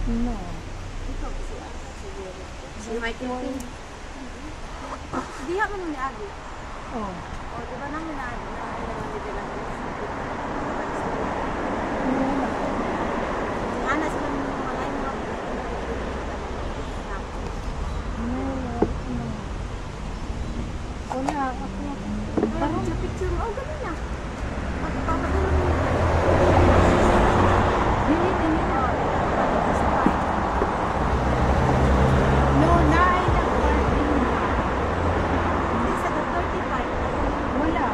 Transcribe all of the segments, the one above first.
No. Si Michael. Diha man ni Agi. Oh. O, di ba namin na Agi? Ana sila ng mga lain mo. Wala, ako. Parang sa picture mo, ganun na. Pagpapadulong mo. Dili. No, nine ang parking. Hindi sa 35. Wala.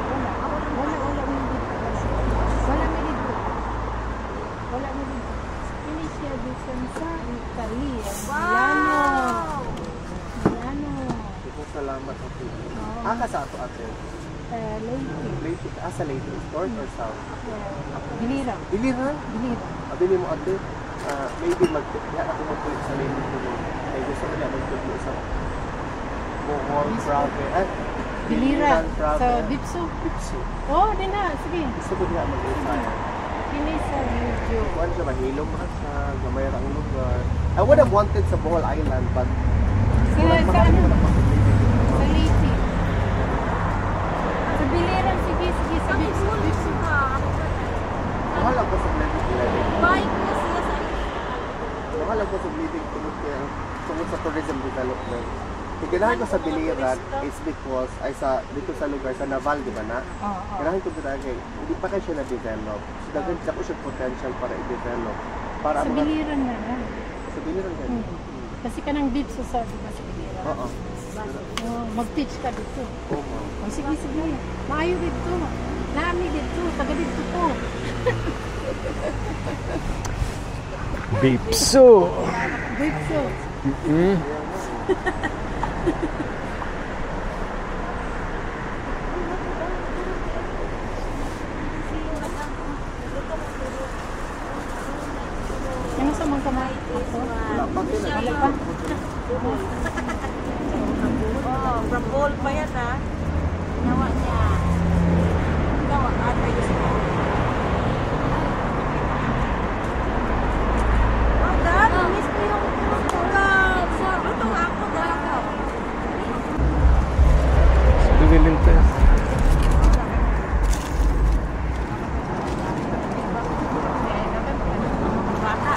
Wala may dito. Ini siya bisan sa Italy. Wow! Milano. Salamat ako. Aka sa ato ate. Leyte. Sa Leyte. North or south? Biliran. Biliran? Biliran. Abili mo ate. Maybe mag-tiyak ako mag-tuloy sa Leyte ko. Ay gusto ko niya mag-tuloy sa Bohol, Brave. Biliran. Sa Dipso. Oh, di na. Sige. Gusto ko niya mag-retire. Kini sa video. Kuhan siya, mahilom man siya, gamayarang lugar. I would have wanted sa Bohol Island, but Sa ano? Sa Leyte. Sa Biliran, sige. Sa Dipso. mahal ako sa blended learning. Bike ko siya sa Mahal ako sa blended tungkol sa tourism development. Kailangan ko sa Biliran is because ay dito sa lugar sa Naval, di ba na? Kailangan ko dito hindi pa kayo siya na-develop. So daghan ko siya potential para i-develop. Para sa Biliran na lang. Sa Biliran ka. Kasi ka ng Dipso sa Biliran. Oo. Mag-teach ka dito. Oo. Sige. Maayo dito. Nami dito. Taga dito to. Bipso. Ano sa mga kamay? Wala pa. Oh, from Bohol pa yan ha. Ginawa niya. Ginawa ka at ayos mo. Oh, God, miss ko yung tulog. Ito ako, God. Dumilintes. Bata.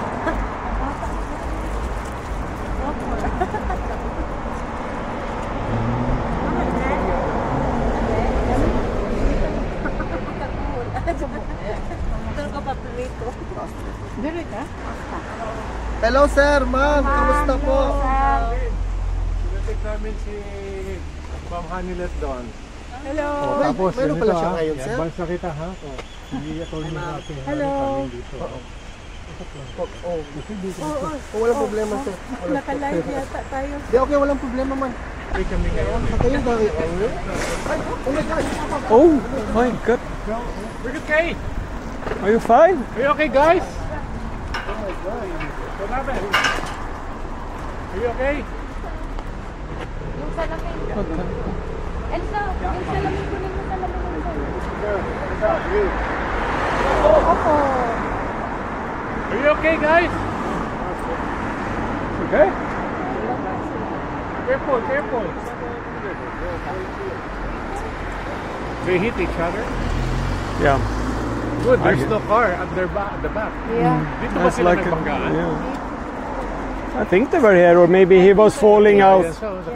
Dere ka? Hello sir, ma'am. Kamusta po? Pinatik namin si Ma'am Hanilet doon. Hello. Tapos Meron pala siya ngayon, sir? Advance na kita ha. Hindi attorney sa akin. Hello. Dito. Walang problema sir. Naka-live yata tayo. Di okay, walang problema man. Ay kami ngayon. Kayo bakit? Ay, oh my God. Oh my God. We're good, Kay. Are you fine? Are you okay, guys? Oh my God. What happened? Are you okay? Yung salamin. Elsa, yung salamin ko rin mo salamin. You. Opo. Are you okay, guys? Okay. Careful. They hit each other. Yeah. Good, there's no car at the back. Yeah. Dito ba sila nagbanggaan? Yeah. I think they were here, or maybe he was falling out.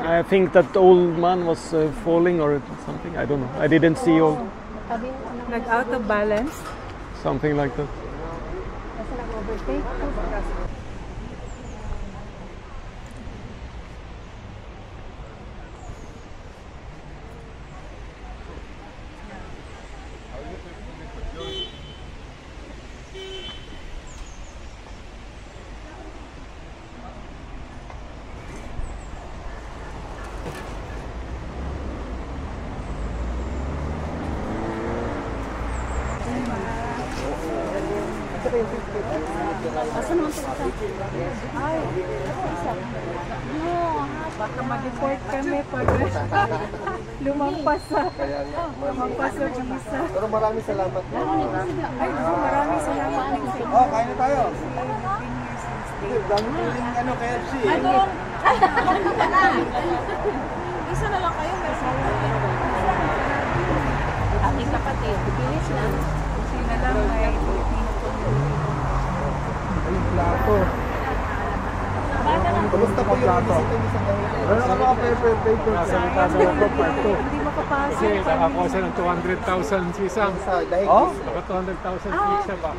I think that old man was falling or something. I don't know. I didn't see all. Nag-out of balance. Something like that. Kasi nag-overtake. Asa naman ito isa? Ay, ako isa. No, baka ma-deport kami pag lumampas sa visa. Pero maraming salamat. Ay, maraming salamat. Oh, kain na tayo. Kasi 15 years since Ano, KFC. Isa na lang kayo, may aking kapatid. Pinis na. Sina lang may Kumusta po yung bisita niyo sa Gawin? Ano ka mga paper? hindi makapasok. Kasi nakakuha siya ng 200,000 sisang. Dahil Naka 200,000 sisa ba?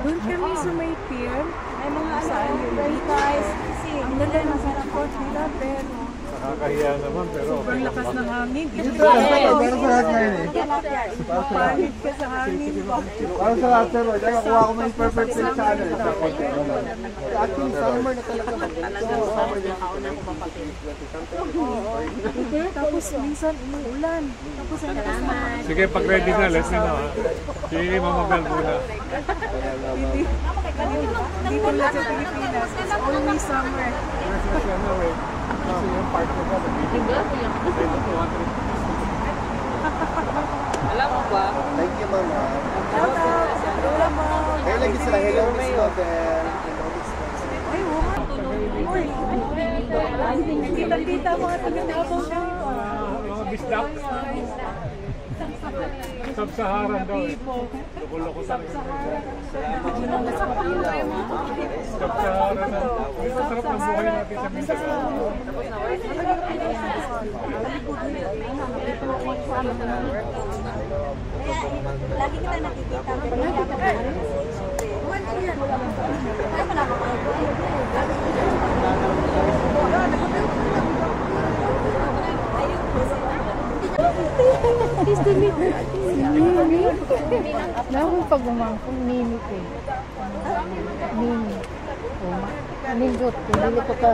Doon kami sa may pier. Ay mga saan yung guys. Ang ganda ng support nila pero Nakakahiya naman pero sobrang lakas ng hangin. Pero sa lahat ngayon eh. Panig ka sa hangin. Para sa lahat sir, nakakuha ko may perfect fit sa ano. Actually, summer na talaga. Summer din. Tapos minsan umuulan. Tapos ang salamat. sige, pag ready na, let me know. Sige, Mama Bel muna. Dito lang sa Pilipinas. It's always summer. Kasi yung part ko ba, Alam mo ba? Thank you, mama. Shout out sa Lola mo. Kaya lagi sila, hello, Miss Nobel. Ay, kita-kita mga taga-Davao dito. mga bisdak. Sub-Saharan daw eh. Loko-loko talaga. Sub-Saharan na. Masarap ng buhay natin sa Mindanao. Lagi kita nakikita. Mimi. Nakong pag-umangkong Mimi ko. Mimi. Nindot, hindi ko ka,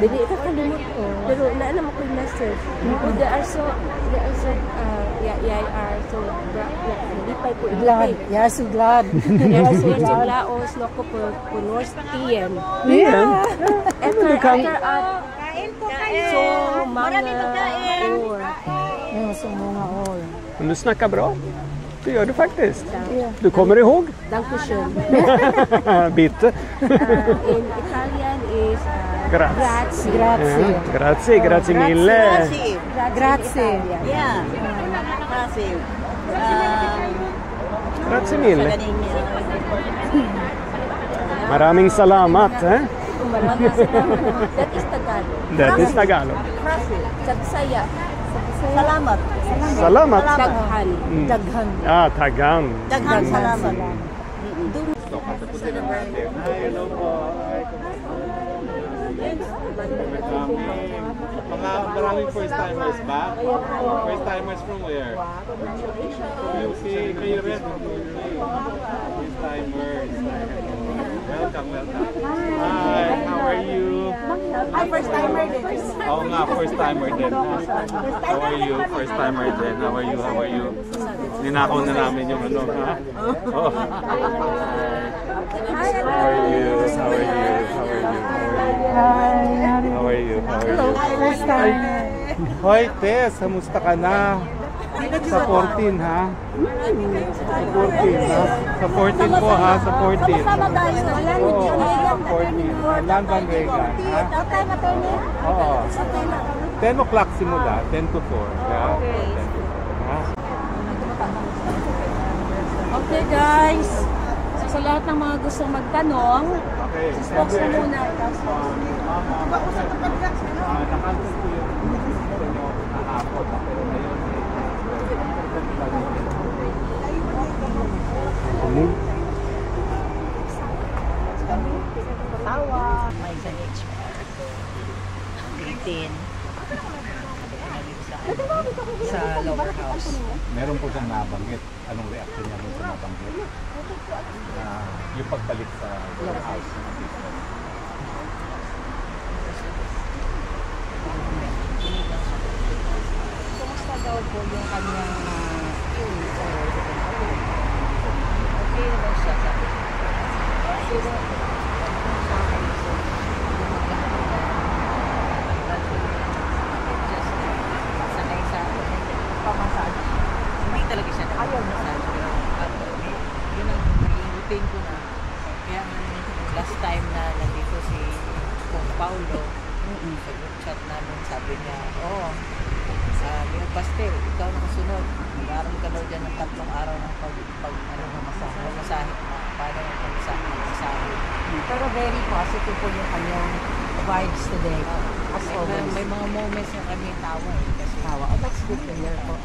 Dili ka kalimot ko. Pero naalam ako yung message. They are so lipay po. glad. Yes, glad. They are so laos, loko po, punos, tiyan. Yeah. After so, mga or. Yung sa mga all. Men du snackar bra. Du gör det faktiskt. Du kommer ihåg? Dankeschön. Bitte. In Italian is Grazie. grazie. Grazie. Grazie, grazie mille. Grazie. Yeah. Massive. Grazie mille. Maraming salamat. Maraming salamat. That is Tagalog. That is Tagalog. Sa Bisaya. Salamat. Salamat. Daghan. Daghan. Ah, tagan. Daghan salamat. Maraming first timers ba? First timers from where? Kayo rin. First timers. Welcome. Hi, how are you? Ay, first timer din. Oo nga, first timer din. How are you? First timer din. How are you? How are you? Ninakaw na namin yung ano, ha? Oh. How are you? How are you? How are you? How are you? How are you? First time. Hoy, Tess, kamusta ka na? Sa 14, ha? Sa 14, ha? Sa 14 po, ha? Sa 14. Oo, sa 14. Lanban Regan, ha? Oo. 10 o'clock simula, 10 to 4. Yeah? Ha? Okay guys, so, sa lahat ng mga gustong magtanong, Okay. box na muna. Nakancel ko yung gusto nyo kahapon. Pero ngayon, May sanich. Green sa lower house. meron po siyang nabanggit. Anong reaction niya nung sa nabanggit? Yung pagbalik sa house ng business. Kumusta daw po yung kanyang okay naman siya sa pero sa akin so just sanay sa pamassage. Hindi talaga siya nakapamassage pero yun ang naging routine ko na kaya nga last time na Sabi niya, Mayor Pastel, ikaw na kasunod. Mag-aaral ka daw dyan ng 3 araw ng masahe. Paano yung pag-masahe? Pero very positive po yung kanyang vibes today. As always. May mga moments na kami tawa eh. Kasi Tawa. Oh, that's good to hear po.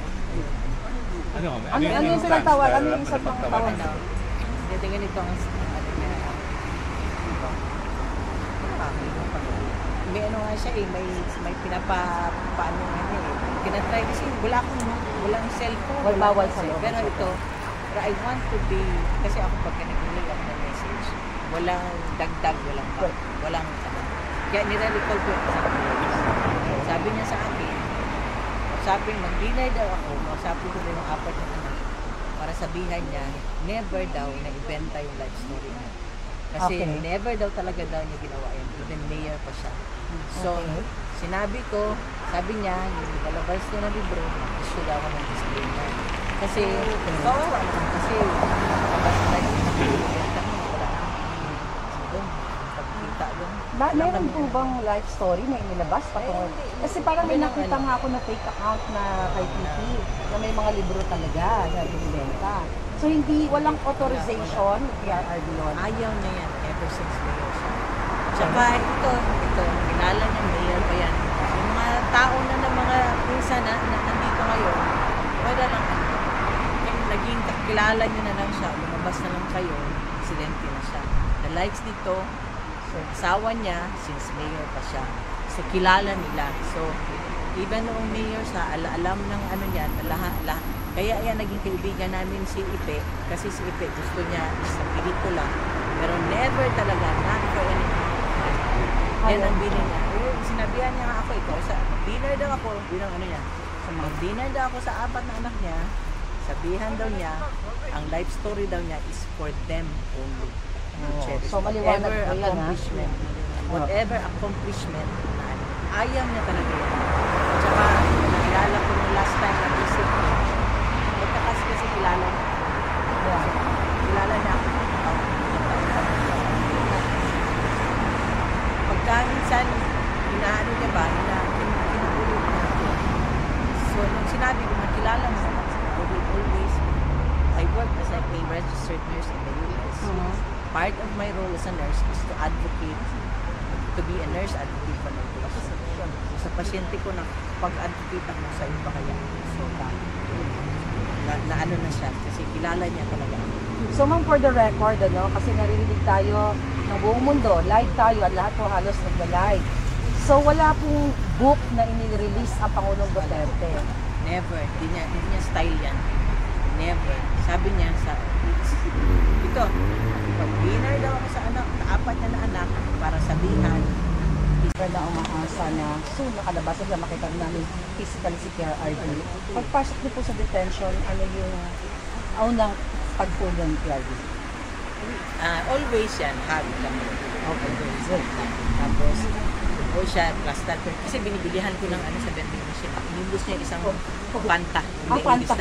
Ano yung pinagtawa? Ano yung isang pangtawa? Hindi ganito ang ano niya. May ano nga siya eh, may paano nga niya eh. Tinatry kasi walang cellphone. Bawal sa loob. Pero ito, I want to be, kasi ako pagka nag-email ako ng message, walang dagdag, walang ano. Kaya nire-recall ko yung isang message. Sabi niya sa akin, mag-dinner daw ako, masabi ko rin yung 4 na anak, para sabihan niya, never daw na ibenta yung life story niya. Kasi never daw talaga daw niya ginawa yun, even mayor pa siya. So, sinabi ko, sabi niya, yung balabas niya ng libro, issue daw ako ng disclaimer. Kasi, kawawa naman kasi, kapag na yung nakikita mo, wala doon, pagkita doon. Meron po bang life story na inilabas patungkol? Kasi parang may nakita nga ako na fake account na kay PP na may mga libro talaga na binibenta. So walang authorization, PRRD yun. Ayaw niya yan ever since mayor siya. Tsaka ito, kilala niya mayor pa yan. Yung mga tao na mga pinsan na nandito ngayon, wala lang naging kilala niyo na lang siya, lumabas na lang kayo, presidente na siya. The likes dito, asawa niya, since mayor pa siya. So, kilala nila. So, even noong mayor siya, alam ng ano niya, lahat. Kaya yan, naging kaibigan namin si Ipe, kasi si Ipe gusto niya sa pelikula. Pero never talaga, not for anything. Yan ang bilin niya. Sinabihan niya nga ako, mag-dinner daw ako, yun ang ano niya. So, mag-dinner daw ako sa 4 na anak niya, sabihan daw niya, ang life story daw niya is for them only. So maliwanag po yan, accomplishment. Whatever accomplishment, ayaw niya talaga yan. Tsaka, nakilala ko nung last time na visit ko, magkakas kasi kilala niya. Kilala niya ako. Pagka minsan, inaano niya ba, kinukulit niya ako. So, nung sinabi ko, makilala mo, always, I work as a registered nurse in the US. Part of my role as a nurse is to advocate, to be a nurse advocate for my patient. So, sa pasyente ko na pag-advocate ako sa iyo pa kaya. So, na ano na siya, kasi kilala niya talaga. So ma'am, for the record, kasi naririnig tayo ng buong mundo, live tayo at lahat po halos nagla-live. So wala pong book na inirelease ang Pangulong Duterte. Never. Hindi niya style yan. Never. Sabi niya ito, pag-dinner daw ako sa 4 na anak para sabihan. Na umaasa na soon nakalabasan na makita namin physically si PRRD. Pagpasok niyo po sa detention, ano yung unang pagpulong PRRD? Always yan, hug kami. Okay, good. Tapos, siya, plastar. Kasi binibilihan ko ng sa vending machine. Inimbus niya isang Fanta. Fanta.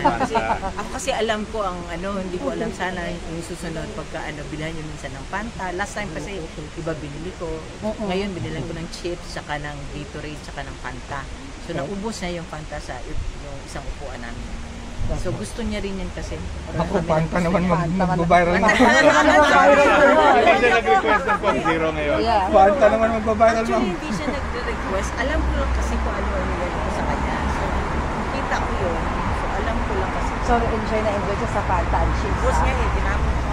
Ako kasi alam ko hindi ko alam sana yung susunod pagka bilhan niyo minsan ng Fanta. Last time kasi iba binili ko. Ngayon binili ko ng chips, saka ng Gatorade, saka ng Fanta. So naubos na yung Fanta sa yung isang upuan namin. So gusto niya rin yan kasi. Ako, Fanta naman mag-viral na. Hindi siya nag-request ng Coke Zero ngayon. Yeah. Fanta naman mag-viral na. Actually, hindi siya nag-request. Alam ko lang kasi kung ano ang nilagay ko sa kanya. So, kita ko yun. So, alam ko lang kasi. So, enjoy na enjoy siya sa Fanta and chips. Tapos nga tinapon ko.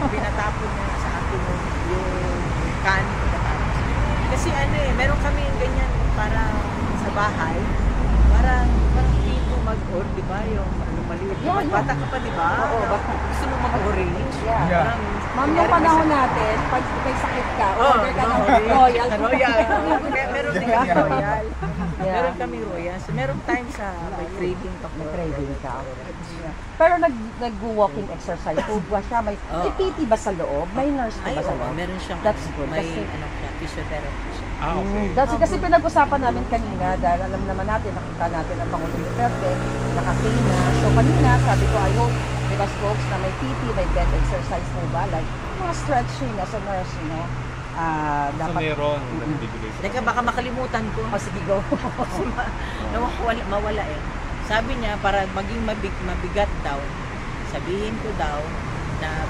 Pinatapon niya sa akin yung can. Kasi meron kami yung ganyan para sa bahay. Parang tipo mag-or, di ba? Yung maliit. Yeah. Bata ka pa, di ba? Oo, bata. Gusto mo mag-orange? Yeah. Ma'am, nung panahon natin, pag may sakit ka, order ka ng Royal. Meron din kami Royal. Meron kami Royal. So, meron time sa may craving pa. May craving ka. Pero nag-walking exercise po ba siya? May PT ba sa loob? May nurse ba sa loob? Meron siyang That's good. may physiotherapy siya. Okay. That's kasi pinag-usapan namin kanina dahil alam naman natin, nakita natin ang Pangulong Duterte, naka-Kena. So kanina, sabi ko, I hope, diba folks, na may PT, may bed exercise mo ba? Like, mga stretching as a nurse, So dapat... meron, nagbibigay siya. Teka, baka makalimutan ko. Oh, sige, go. Mawala eh. Sabi niya, para maging mabigat daw, sabihin ko daw na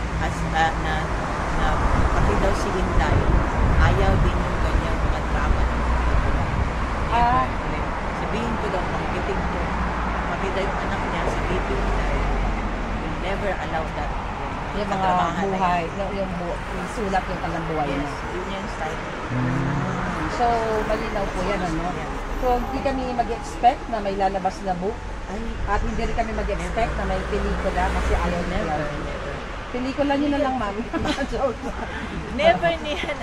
pati daw si Inday, ayaw din yung ganyan mga drama ng pelikula. Sabihin ko daw, makikitig ko, pati daw yung anak niya, si Baby Inday, will never allow that. Yung mga buhay, yung sulat yung talang buhay Yes, niya. yun yung style. So, malinaw po yan, ano? So, hindi kami mag-expect na may lalabas na book at hindi rin kami mag-expect na may pelikula kasi ayaw nila. Never. Pelikula nyo na lang, ma'am. Never niyan,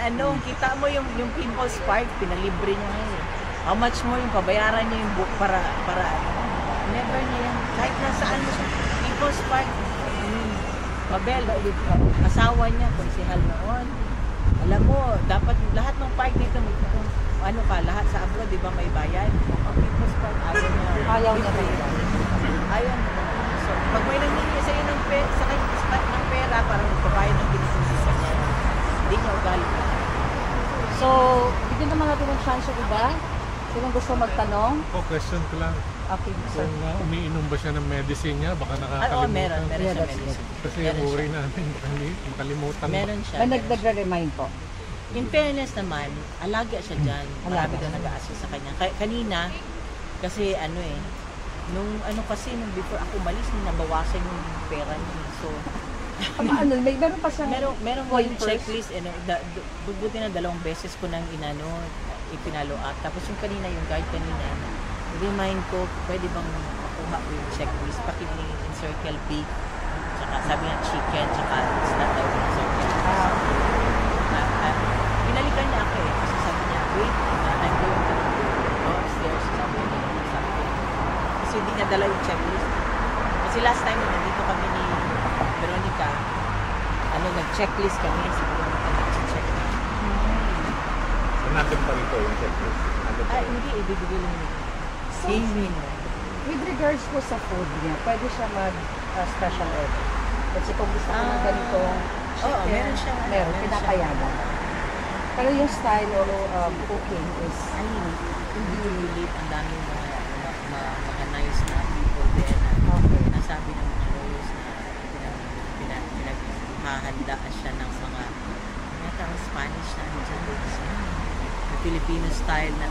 kita mo yung People's Park, pinalibre niya ngayon. How much more yung pabayaran niya yung book para never niya yan. Kahit nasaan mo siya, People's Park, Mabel, asawa niya, konsehal noon. Alam mo, dapat lahat ng park dito, lahat sa abroad, di ba may bayad? Ang People's Park, ayaw niya. Ayaw niya. So, pag may nangyayari sa iyo ng pera, parang magpabayad ng ginasusin sa niya. Hindi niya ugali. So, bigyan naman natin ng chance yung iba. Sinong gusto magtanong? Question ko lang. Okay, sir. Kung umiinom ba siya ng medicine niya, baka nakakalimutan. Meron siya that's medicine. Kasi Meron yung worry siya. namin, baka makalimutan. Meron siya. May nagre-remind po. In fairness naman, alaga siya dyan. Marami daw nag-a-assist sa kanya. Kanina, kasi nung before ako umalis, nabawasan yung pera niya. So, Meron pa siyang meron ko yung first. checklist. Buti na 2 beses ko nang ipinalo up. Tapos yung kanina, yung guide kanina, remind ko, pwede bang makuha ko yung checklist? Paki-encircle beef, tsaka sabi nga chicken, tsaka isda daw yung encircle. Pinalikan niya ako kasi sabi niya, wait, I'm going to go upstairs, sabi niya, kasi hindi niya dala yung checklist. Kasi last time nandito kami ni Veronica, nag-checklist kami, siguro nag-check na. So, natin pa rito yung checklist. Hindi, ibibigay lang niya. With regards po sa food niya, pwede siya mag-special order. Kasi kung gusto ko ng ganitong chicken, meron siya. Meron, Meron pinapayagan. Pero yung style of cooking is, Hindi ulit ang daming mga nice na people there na nasabi ng mga lawyers na pinaghahandaan siya ng mga Spanish na Filipino style na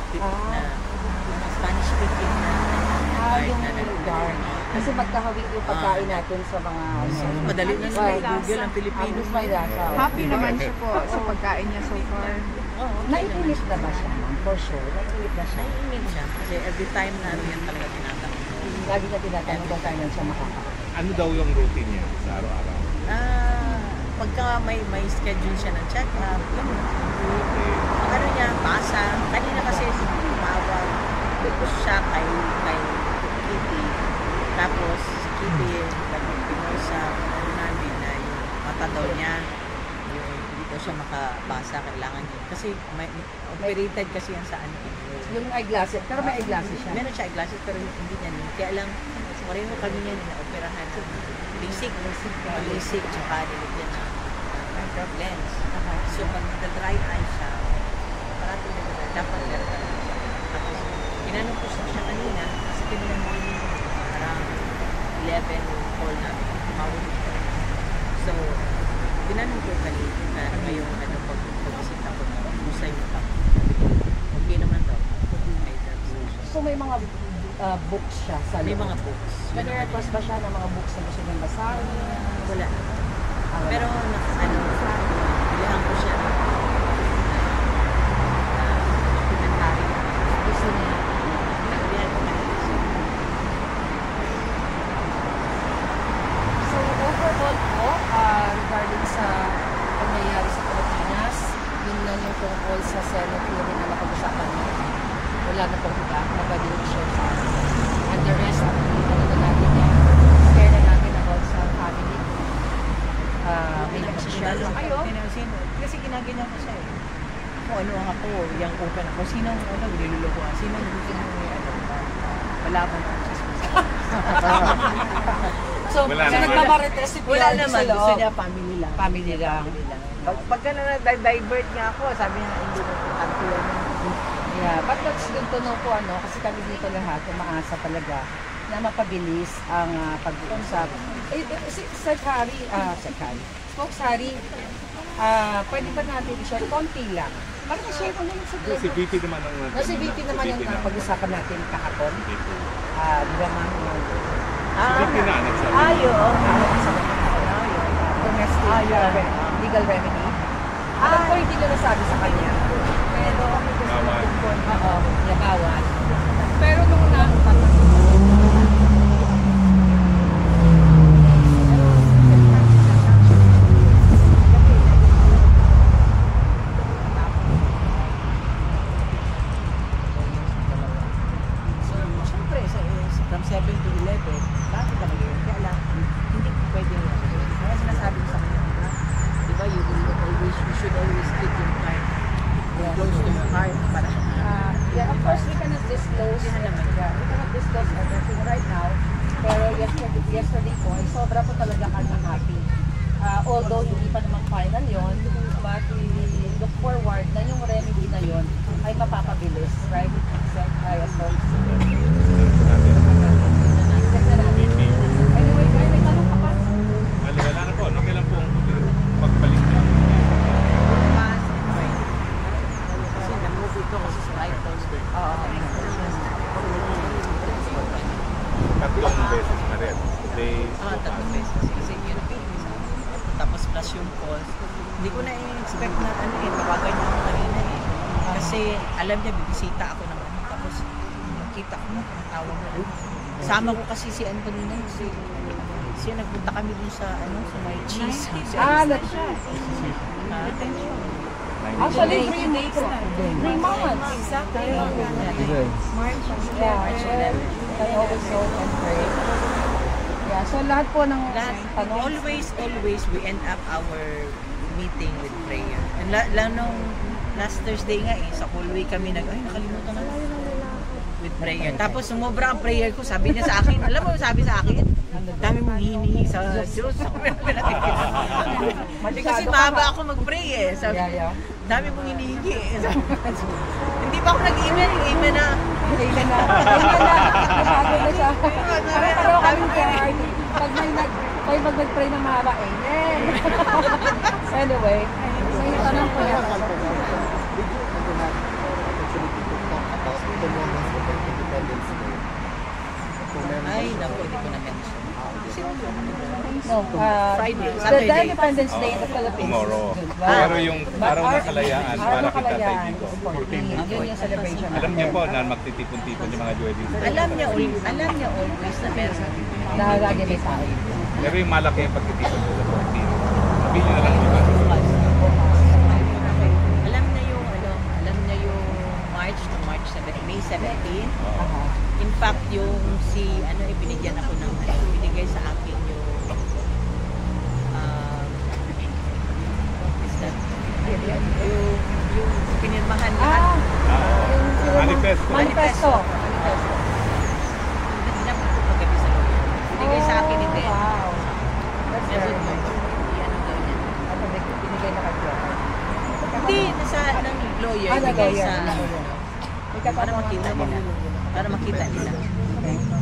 Spanish speaking na yung darn. Kasi magkahawig yung pagkain natin sa mga... madali na Google ang Filipino. Happy naman siya po sa pagkain niya so far. Naiinit na ba siya? For sure. Naiinit na siya. Naiinit siya. Kasi every time na yan talaga tinatanong. Lagi na tinatanong kung kailan siya makakain. Ano daw yung routine niya sa araw-araw? Pagka may schedule siya ng check-up, ano niya, pasa. Kanina kasi tumawag siya kay Kitty. Tapos si Kitty, nag-pinoy sa namin na yung mata daw niya, hindi daw siya makabasa, kailangan niya. Kasi may operated kasi yan sa anak. Yung eyeglasses, pero may eyeglasses siya. Meron siya eyeglasses pero hindi niya din. Kaya lang, pareho kami niya na-operahan ng basic, tsaka nilagyan ng lens. So, pag nag-dry eye siya, parating nag-dry, dapat meron talaga siya. Tapos, pinanong ko siya kanina, kasi kanina morning, parang 11 yung call namin, tumawag siya. So, pinanong ko kanina, ngayong pag-visit ako, musay mo pa. Okay naman daw. So, may mga books siya sa May loob. mga books. Nag-request ba siya ng mga books na gusto niyang basahin? Wala. Pero, bilihan ko siya ng komentary. Gusto niya. Bilihan ko kanina siya. So, overall po, regarding sa pangyayari sa Pilipinas, yun lang yung tungkol sa Senate hearing na napag-usapan niyo. Wala na pong iba na pwede i-share sa atin. And the rest, na natin yan. Share na natin about sa family. May nagsishare sa kayo. Kasi ginaganyan ko siya eh. Kung ano ang ako, yung open ako. Sino niluloko? Sino gusto mo palaban ng chismis? So, Wala so naman. nagmamarites si Wala PRD naman. sa loob. Gusto niya family lang. Family lang. Pagka na-divert nga ako, sabi niya, hindi ko tanto yan. Yeah, but that's good to know po kasi kami dito lahat, umaasa talaga na mapabilis ang pag-uusap. Sir Harry, Spokes Harry, pwede ba natin i-share? Konti lang. Parang i-share ko naman sa Si VP naman ang Si VP naman yung pag-usapan natin kahapon. Di ba ma'am? Si VP na nagsabi. Ayun. Domestic legal remedy. Alam ko hindi na nasabi sa kanya. Pero, bawal. Pero nung Siyempre, from 7 to 11, bakit kami yun? Kaya lang, hindi ko pwede yun. Kaya sinasabi ko sa kanya, di ba, you should always keep your card close to your heart para yeah, of course we cannot disclose. We cannot disclose everything right now. Pero yesterday po, ay sobra po talaga kami happy. Although hindi pa naman final yon, but we look forward na yung remedy na yon ay mapapabilis, right? Yes, sir. Anyway, guys, may tanong ka pa? Wala na po. Okay lang po ang pagbalik na. kasi na-move ito kasi sa iPhone. Tatlong beses na rin. Tatlong beses. Kasi yun, tapos plus yung calls. Hindi ko na expect na tawagan niya ako kanina eh. Kasi alam niya, bibisita ako ng tapos nakita ko na, tawag na. Sama ko kasi si Anthony na siya nagpunta kami dun sa sa may cheese. That's siya. Actually, 3 days na. 3 months. Exactly. March 11. I always hope and pray. Yeah, so lahat po ng tanong. Always we end up our meeting with prayer. And nung last Thursday nga sa hallway kami nakalimutan na with prayer. Tapos sumobra ang prayer ko, sabi niya sa akin, alam mo sabi sa akin, dami mong hinihingi sa Diyos. Kasi mahaba ako mag-pray eh. Sabi, dami mong hinihingi eh. Hindi pa ako nag-email, email na. Nabago na siya. Pero kami kaya, pag nag-pray na mahaba, amen. Anyway, may tanong po yan. Ay, naku, hindi ko na-mention. No, Friday, the Saturday. Independence Day in the Philippines. Tomorrow. Wow. Pero yung araw ng kalayaan para Araw ng kita kalayaan, tayo dito. 14 yun yung celebration. Alam niya po na magtitipon-tipon yung mga jewelries. Alam niya always na meron. Lagi may tao. Pero yung malaki yung pagtitipon ko sa 14. Sabihin niyo na lang diba? Alam niya yung March to March 7, May 17. In fact, yung ibinigyan ako ng binigay sa akin yung yung pinirmahan lahat. Manifesto. Dapat ko paggabi sa loob. Binigay sa akin ito. Wow. That's Sabi very ko, nice. daw niya. Binigay na kayo. Hindi, nasa lawyer. Bigay sa para makita nila. Para makita nila.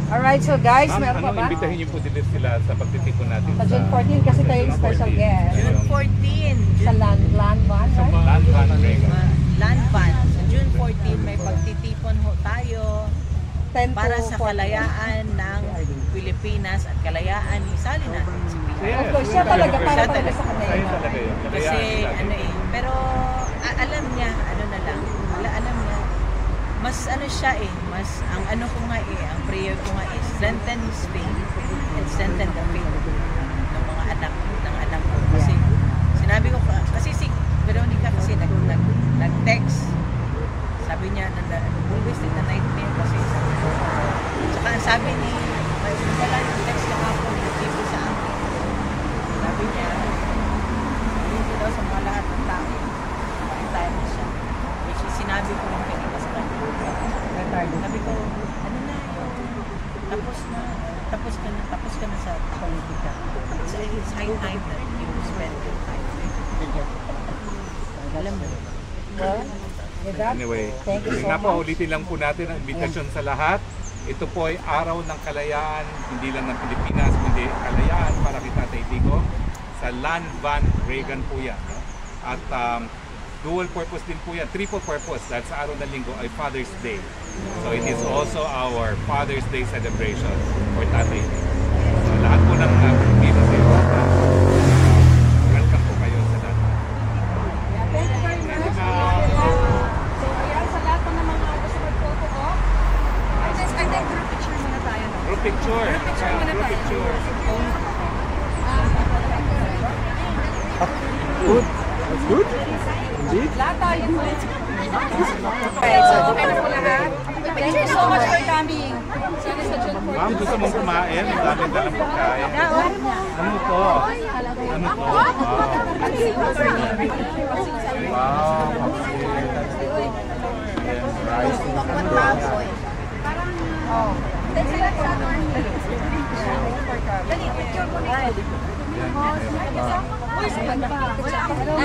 Alright, so guys, meron pa ba? Imbitahin niyo po din sila sa pagtitipon natin Sa June 14 kasi tayo yung special guest. June 14. Sa land van, right? Land ban. Sa June 14 may pagtitipon ho tayo 10 para to sa 14. kalayaan ng Pilipinas at kalayaan ni Sally natin sa Pilipinas. Of course, siya talaga para Siya talaga talaga. sa kanila. Ayun talaga yun. Kasi pero alam niya, alam niya, mas siya mas ang ko nga ang prayer ko nga strengthen his faith and strengthen the faith ng mga anak ko. Kasi sinabi ko, kasi si Veronica kasi nag-text, sabi niya, always in the nightmare kasi saka ang sabi ni wala yung text na ako nag-TV sa akin, sabi niya dito daw sa mga lahat ng tao tayo na siya, which is sinabi ko yung kanina sa kanya, sabi ko tapos ka na sa politika, it's high time that you spend your time. Alam mo. Anyway, nga po, ulitin lang po natin ang invitasyon sa lahat. Ito po ay araw ng kalayaan, hindi lang ng Pilipinas, kundi kalayaan para kay Tatay Digong. Sa Land Van Reagan po yan. No? At dual purpose din po yan, triple purpose, dahil sa araw ng linggo ay Father's Day. So it is also our Father's Day celebration for Tatay Digong. So lahat po ng Pilipino welcome po kayo sa lahat. Thank you very much. So, ayan, sa lahat po ng mga gusto mag-photo ko. Group picture muna tayo. No? Group picture. Group picture. Good. That's good. Indeed. Lahat tayo po. Okay, so okay na po lahat. Thank you so much for coming. Sana sa John Ford. Ma'am, gusto mong kumain? Ang daming dalang pagkain. Ano to? Ano to? Wow. Rice. Dali, picture ko na. Yan. Wala pa.